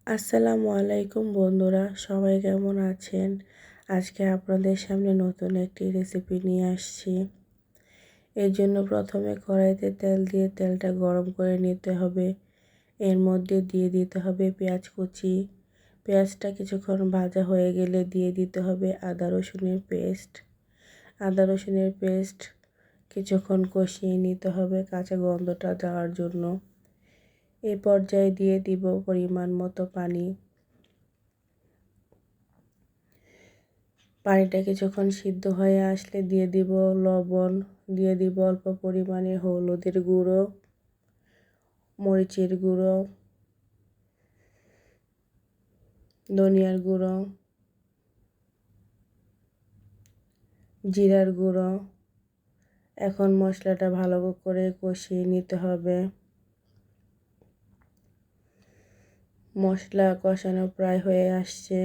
আসসালামু আলাইকুম বন্ধুরা, সবাই কেমন আছেন? আজকে আপনাদের সামনে নতুন একটি রেসিপি নিয়ে আসছি। এর জন্য প্রথমে কড়াইতে তেল দিয়ে তেলটা গরম করে নিতে হবে। এর মধ্যে দিয়ে দিতে হবে পেঁয়াজ কুচি। পেঁয়াজটা কিছুক্ষণ ভাজা হয়ে গেলে দিয়ে দিতে হবে আদা রসুনের পেস্ট। আদা রসুনের পেস্ট কিছুক্ষণ কষিয়ে নিতে হবে কাঁচা গন্ধটা যাওয়ার জন্য। এই পর্যায়ে দিয়ে দিব পরিমাণ মতো পানি। পানিটা কিছুক্ষণ সিদ্ধ হয়ে আসলে দিয়ে দিব লবণ, দিয়ে দিব অল্প পরিমাণে হলুদের গুঁড়ো, মরিচের গুঁড়ো, ধনিয়ার গুঁড়ো, জিরার গুঁড়ো। এখন মশলাটা ভালো করে কষিয়ে নিতে হবে। মশলা কষানো প্রায় হয়ে আসছে।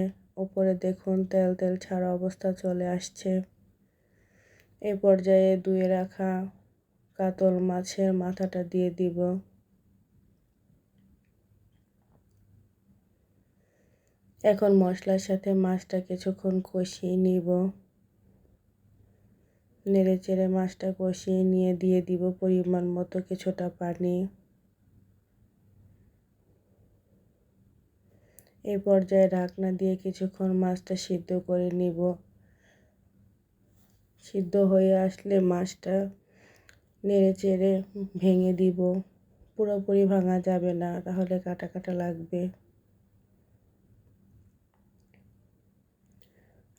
উপরে দেখুন তেল তেল ছাড়া অবস্থা চলে আসছে। এই পর্যায়ে ধুয়ে রাখা কাতল মাছের মাথাটা দিয়ে দিব। এখন মশলার সাথে মাছটা কিছুক্ষণ কষিয়ে নিব। নেড়েচেড়ে মাছটা কষিয়ে নিয়ে দিয়ে দিব পরিমাণ মতো কিছুটা পানি। এই পর্যায়ে ঢাকনা দিয়ে কিছুক্ষণ মাছটা সিদ্ধ করে নিব। সিদ্ধ হয়ে আসলে মাছটা নেড়েচেড়ে ভেঙে দিব। পুরোপুরি ভাঙা যাবে না, তাহলে কাটা কাটা লাগবে।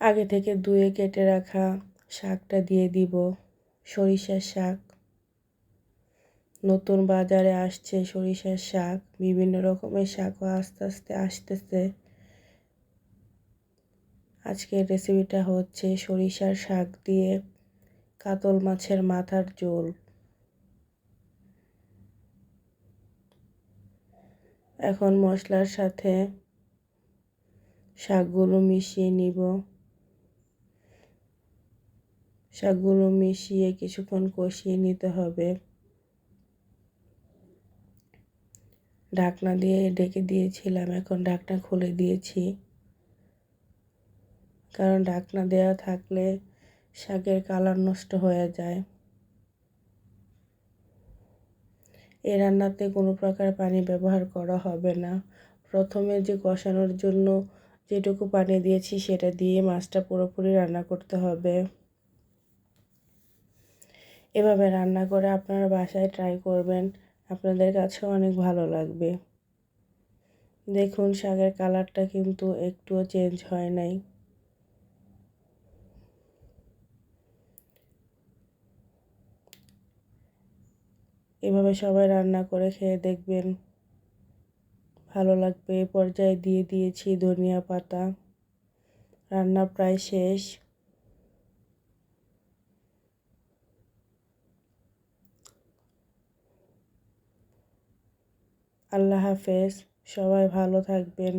আগে থেকে ধুয়ে কেটে রাখা শাকটা দিয়ে দিব। সরিষার শাক, নতুন বাজারে আসছে সরিষার শাক। বিভিন্ন রকমের শাকও আস্তে আস্তে আসতেছে। আজকের রেসিপিটা হচ্ছে সরিষার শাক দিয়ে কাতল মাছের মাথার ঝোল। এখন মশলার সাথে শাকগুলো মিশিয়ে নিব। শাকগুলো মিশিয়ে কিছুক্ষণ কষিয়ে নিতে হবে। ঢাকনা দিয়ে ঢেকে দিয়েছিলাম, এখন ঢাকনা খুলে দিয়েছি। কারণ ঢাকনা দেওয়া থাকলে শাকের কালার নষ্ট হয়ে যায়। এই রান্নাতে কোনো প্রকার পানি ব্যবহার করা হবে না। প্রথমে যে কষানোর জন্য যেটুকু পানি দিয়েছি সেটা দিয়ে মাছটা পুরোপুরি রান্না করতে হবে। এভাবে রান্না করে আপনারা বাসায় ট্রাই করবেন, আপনাদের কাছেও অনেক ভালো লাগবে। দেখুন শাকের কালারটা কিন্তু একটুও চেঞ্জ হয় নাই। এভাবে সবাই রান্না করে খেয়ে দেখবেন, ভালো লাগবে। এ পর্যায়ে দিয়ে দিয়েছি ধনিয়া পাতা। রান্না প্রায় শেষ। আল্লাহ হাফেজ, সবাই ভালো থাকবেন।